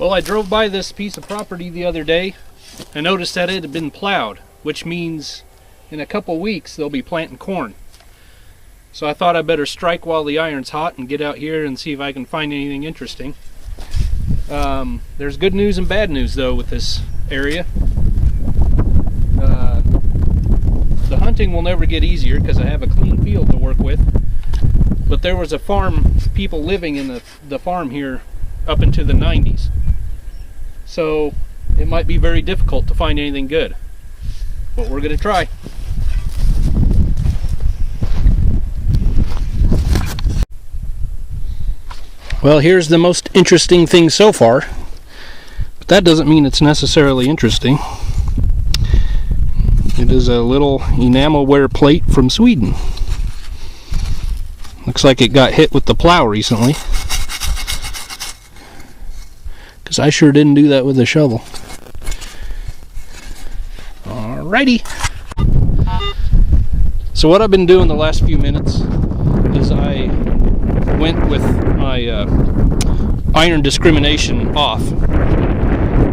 Well, I drove by this piece of property the other day and noticed that it had been plowed, which means in a couple weeks they'll be planting corn. So I thought I'd better strike while the iron's hot and get out here and see if I can find anything interesting. There's good news and bad news though with this area. The hunting will never get easier because I have a clean field to work with. But there was a farm, people living in the farm here up into the 90s. So it might be very difficult to find anything good. But we're going to try. Well, here's the most interesting thing so far. But that doesn't mean it's necessarily interesting. It is a little enamelware plate from Sweden. Looks like it got hit with the plow recently. Because I sure didn't do that with a shovel. Alrighty. So what I've been doing the last few minutes is I went with my iron discrimination off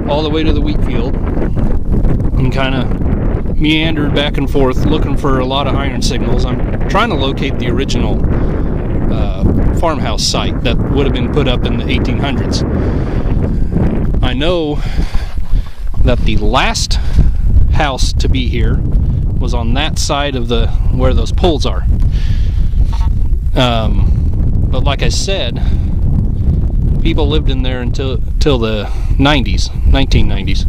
all the way to the wheat field and kind of meandered back and forth looking for a lot of iron signals. I'm trying to locate the original farmhouse site that would have been put up in the 1800s. I know that the last house to be here was on that side of where those poles are. But like I said, people lived in there until the 1990s.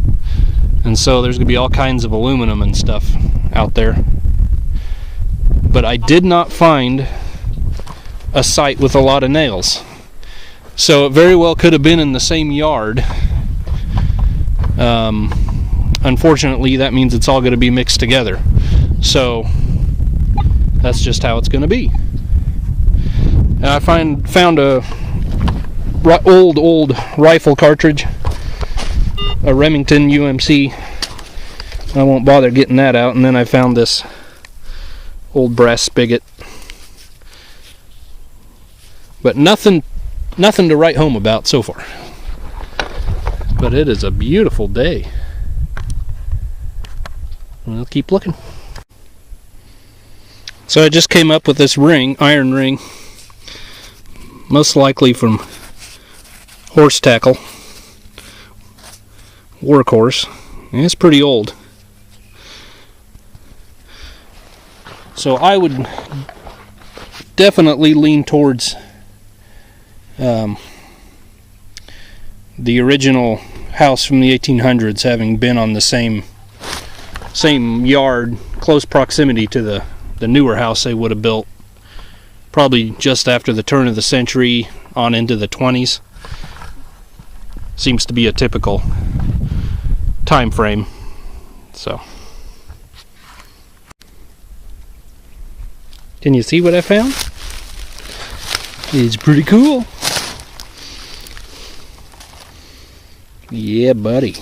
And so there's going to be all kinds of aluminum and stuff out there. But I did not find a site with a lot of nails. So it very well could have been in the same yard. Unfortunately, that means it's all going to be mixed together. So that's just how it's going to be. I found a old rifle cartridge, a Remington UMC. I won't bother getting that out. And then I found this old brass spigot. But nothing to write home about so far. But it is a beautiful day. We'll keep looking. So I just came up with this iron ring, most likely from horse tackle, workhorse, and it's pretty old. So I would definitely lean towards the original house from the 1800s having been on the same yard, close proximity to the newer house they would have built probably just after the turn of the century on into the 20s. Seems to be a typical time frame. So can you see what I found? It's pretty cool. Yeah, buddy.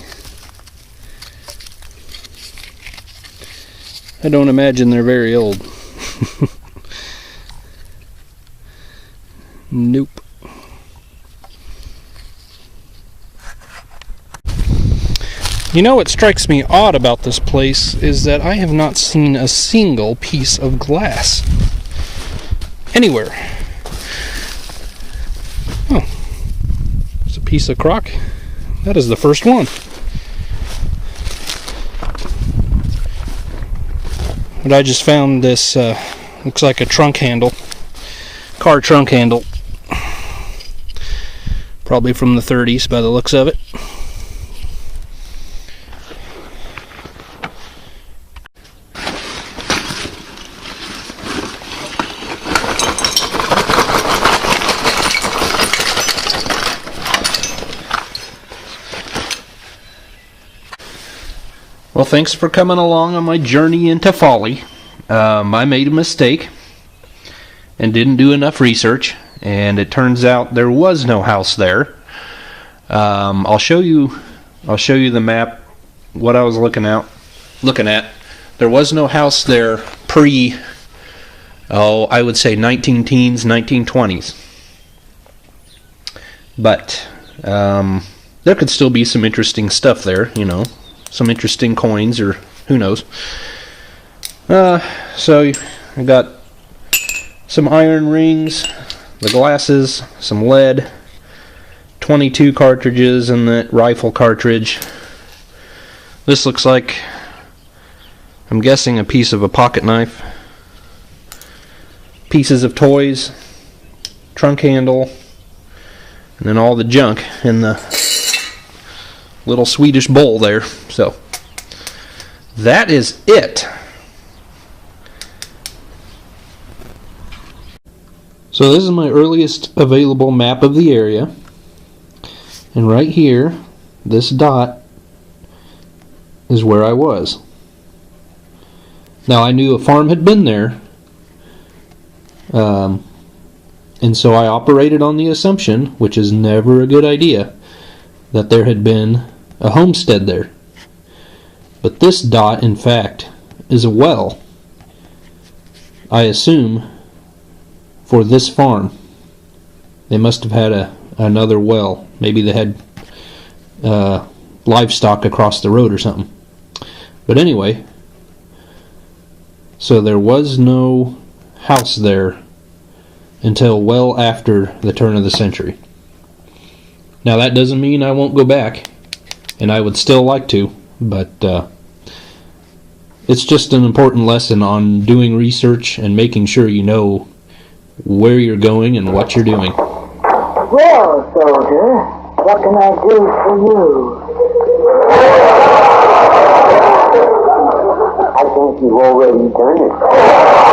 I don't imagine they're very old. Nope. You know what strikes me odd about this place is that I have not seen a single piece of glass anywhere. Oh, it's a piece of crock. That is the first one. But I just found this, looks like a trunk handle, car trunk handle. Probably from the 30s by the looks of it. Well, thanks for coming along on my journey into folly. I made a mistake and didn't do enough research, and it turns out there was no house there. I'll show you the map, what I was looking at. There was no house there pre, I would say 19-teens, 1920s. But there could still be some interesting stuff there, you know, some interesting coins, or who knows. So I got some iron rings, the glasses, some lead, 22 cartridges, and that rifle cartridge. This looks like, I'm guessing, a piece of a pocket knife. Pieces of toys, trunk handle, and then all the junk in the little Swedish bowl there. So that is it. So this is my earliest available map of the area, and right here, this dot is where I was. Now I knew a farm had been there, and so I operated on the assumption, which is never a good idea, that there had been a homestead there. But this dot, in fact, is a well, I assume, for this farm. They must have had another well. Maybe they had livestock across the road or something. But anyway, so there was no house there until well after the turn of the century. Now that doesn't mean I won't go back, and I would still like to, but it's just an important lesson on doing research and making sure you know where you're going and what you're doing. Well, soldier, what can I do for you? I think you've already done it.